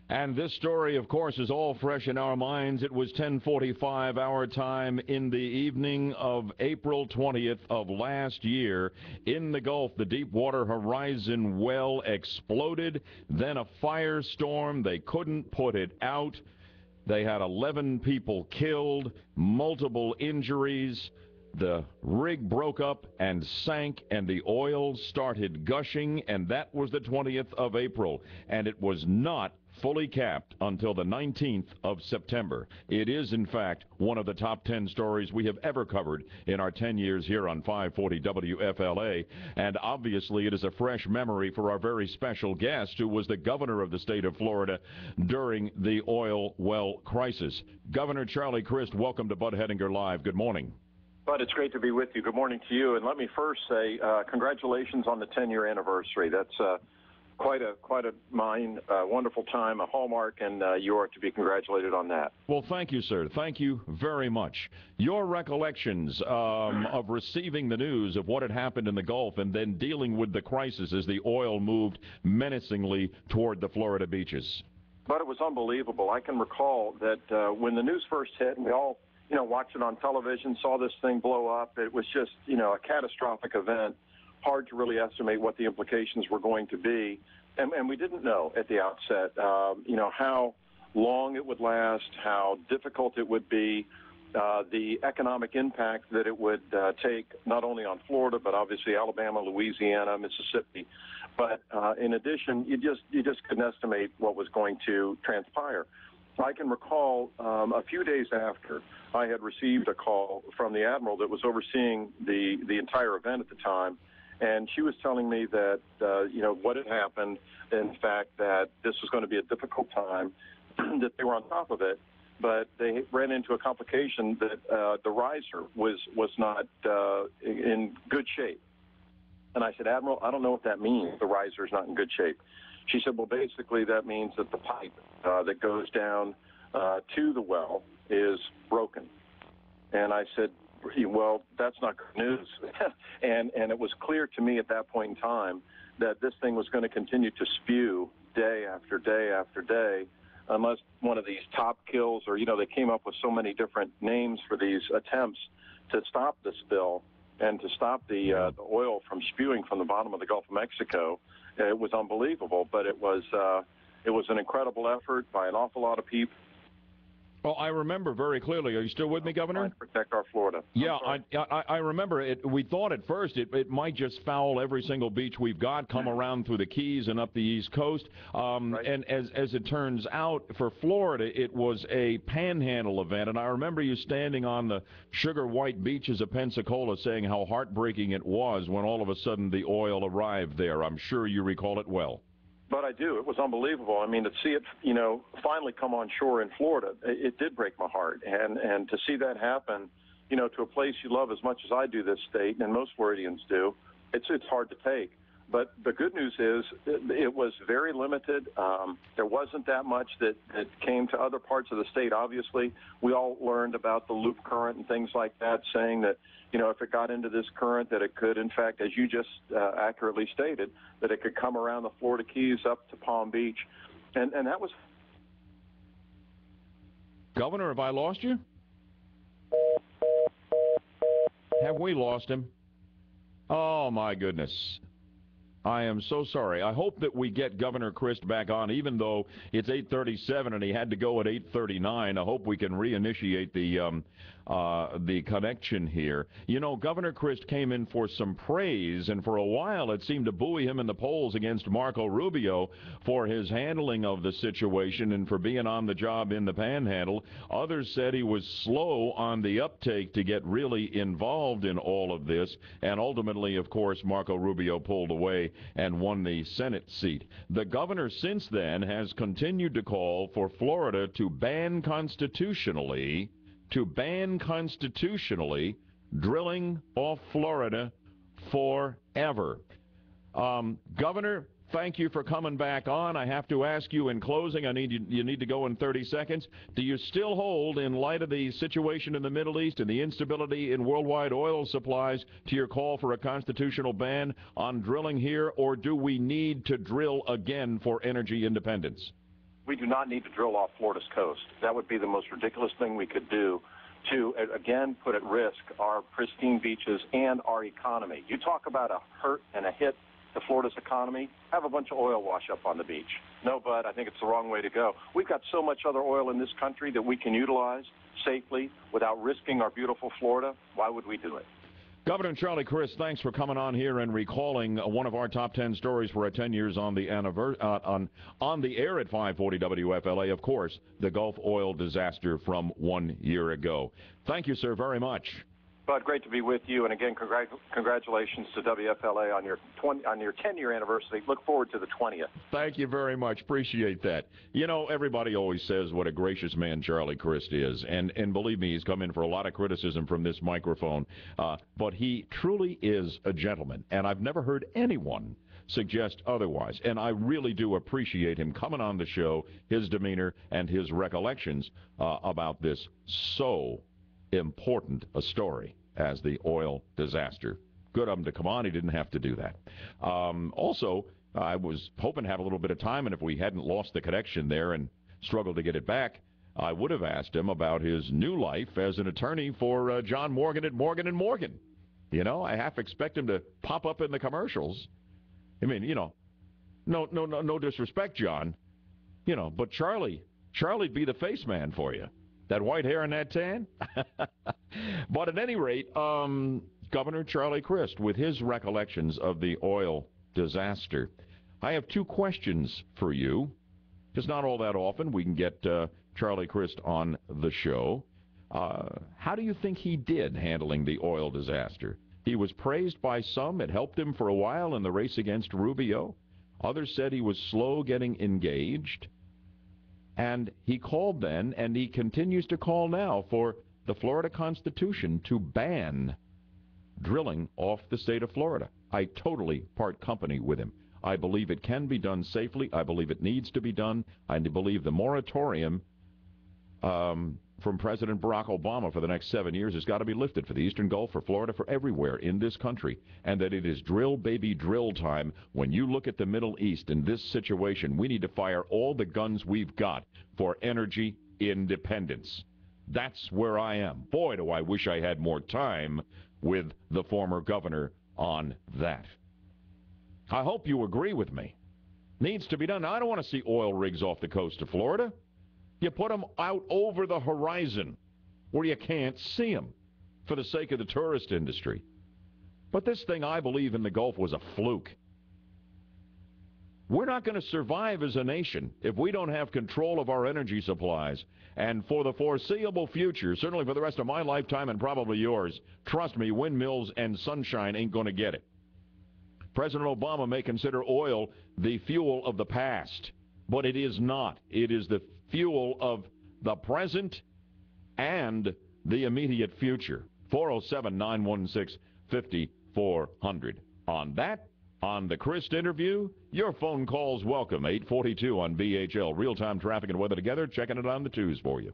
And this story, of course, is all fresh in our minds. It was 10:45 our time in the evening of April 20th of last year in the Gulf. The Deepwater Horizon well exploded, then a firestorm. They couldn't put it out. They had 11 people killed, multiple injuries. The rig broke up and sank, and the oil started gushing, and that was the 20th of April. And it was not fully capped until the 19th of September. It is, in fact, one of the top 10 stories we have ever covered in our 10 years here on 540 WFLA. And obviously, it is a fresh memory for our very special guest, who was the governor of the state of Florida during the oil well crisis. Governor Charlie Crist, welcome to Bud Hedinger Live. Good morning. Bud, it's great to be with you. Good morning to you. And let me first say congratulations on the 10-year anniversary. That's quite a wonderful time, a hallmark, and you are to be congratulated on that. Well, thank you, sir. Thank you very much. Your recollections of receiving the news of what had happened in the Gulf and then dealing with the crisis as the oil moved menacingly toward the Florida beaches. But it was unbelievable. I can recall that when the news first hit, and we all watched it on television, saw this thing blow up. It was just, a catastrophic event. Hard to really estimate what the implications were going to be. And we didn't know at the outset, how long it would last, how difficult it would be, the economic impact that it would take not only on Florida, but obviously Alabama, Louisiana, Mississippi. But in addition, you just couldn't estimate what was going to transpire. I can recall a few days after I had received a call from the admiral that was overseeing the entire event at the time, and she was telling me that, what had happened, in fact, that this was going to be a difficult time, that they were on top of it, but they ran into a complication that the riser was not in good shape. And I said, Admiral, I don't know what that means, the riser is not in good shape. She said, well, basically that means that the pipe that goes down to the well is broken. And I said, well, that's not good news. and it was clear to me at that point in time that this thing was going to continue to spew day after day after day unless one of these top kills, or, they came up with so many different names for these attempts to stop the spill and to stop the oil from spewing from the bottom of the Gulf of Mexico. It was unbelievable, but it was an incredible effort by an awful lot of people. Well, I remember very clearly. Are you still with me, Governor? To protect our Florida. Yeah, I remember it. We thought at first it might just foul every single beach we've got, come around through the Keys and up the East Coast. Right. And as it turns out, for Florida, it was a panhandle event. And I remember you standing on the sugar white beaches of Pensacola saying how heartbreaking it was when all of a sudden the oil arrived there. I'm sure you recall it well. But I do. It was unbelievable. I mean, to see it, finally come on shore in Florida, it did break my heart. And to see that happen, to a place you love as much as I do this state, and most Floridians do, it's hard to take. But the good news is it was very limited. There wasn't that much that came to other parts of the state. Obviously, we all learned about the loop current and things like that, saying that, if it got into this current, that it could, in fact, as you just accurately stated, that it could come around the Florida Keys up to Palm Beach. And that was... Governor, have I lost you? Have we lost him? Oh, my goodness. I am so sorry. I hope that we get Governor Crist back on, even though it's 8:37 and he had to go at 8:39. I hope we can reinitiate the connection here. Governor Crist came in for some praise, and for a while it seemed to buoy him in the polls against Marco Rubio for his handling of the situation and for being on the job in the Panhandle. Others said he was slow on the uptake to get really involved in all of this, and ultimately, of course, Marco Rubio pulled away and won the Senate seat. The governor since then has continued to call for Florida to ban constitutionally drilling off Florida forever. Governor, thank you for coming back on. I have to ask you in closing, you need to go in 30 seconds. Do you still hold, in light of the situation in the Middle East and the instability in worldwide oil supplies, to your call for a constitutional ban on drilling here, or do we need to drill again for energy independence? We do not need to drill off Florida's coast. That would be the most ridiculous thing we could do to, again, put at risk our pristine beaches and our economy. You talk about a hurt and a hit to Florida's economy, have a bunch of oil wash up on the beach. No, Bud, I think it's the wrong way to go. We've got so much other oil in this country that we can utilize safely without risking our beautiful Florida. Why would we do it? Governor Charlie Crist, thanks for coming on here and recalling one of our top 10 stories for our 10 years on the on the air at 540 WFLA. Of course, the Gulf oil disaster from 1 year ago. Thank you, sir, very much. Bud, great to be with you, and again, congratulations to WFLA on your 10-year anniversary. Look forward to the 20th. Thank you very much. Appreciate that. You know, everybody always says what a gracious man Charlie Crist is, and believe me, he's come in for a lot of criticism from this microphone, but he truly is a gentleman, and I've never heard anyone suggest otherwise, and I really do appreciate him coming on the show, his demeanor, and his recollections about this so important a story as the oil disaster. Good of him to come on. He didn't have to do that. Also, I was hoping to have a little bit of time, and if we hadn't lost the connection there and struggled to get it back, I would have asked him about his new life as an attorney for John Morgan at Morgan & Morgan. You know, I half expect him to pop up in the commercials. I mean, you know, no disrespect, John, you know, but Charlie'd be the face man for you. That white hair and that tan? But at any rate, Governor Charlie Crist, with his recollections of the oil disaster, I have two questions for you. Just not all that often we can get Charlie Crist on the show. How do you think he did handling the oil disaster? He was praised by some. It helped him for a while in the race against Rubio. Others said he was slow getting engaged. And he called then, and he continues to call now, for the Florida Constitution to ban drilling off the state of Florida. I totally part company with him. I believe it can be done safely. I believe it needs to be done. I believe the moratorium from President Barack Obama for the next 7 years has got to be lifted for the Eastern Gulf, for Florida, for everywhere in this country, and that it is drill, baby, drill time. When you look at the Middle East in this situation, we need to fire all the guns we've got for energy independence. That's where I am. Boy, do I wish I had more time with the former governor on that. I hope you agree with me. Needs to be done. Now, I don't want to see oil rigs off the coast of Florida. You put them out over the horizon where you can't see them for the sake of the tourist industry. But this thing, I believe, in the Gulf was a fluke. We're not going to survive as a nation if we don't have control of our energy supplies. And for the foreseeable future, certainly for the rest of my lifetime and probably yours, trust me, windmills and sunshine ain't going to get it. President Obama may consider oil the fuel of the past, but it is not. It is the fuel of the present and the immediate future. 407-916-5400. On that, on the Crist interview, your phone calls welcome. 842 on BHL. Real-time traffic and weather together. Checking it on the twos for you.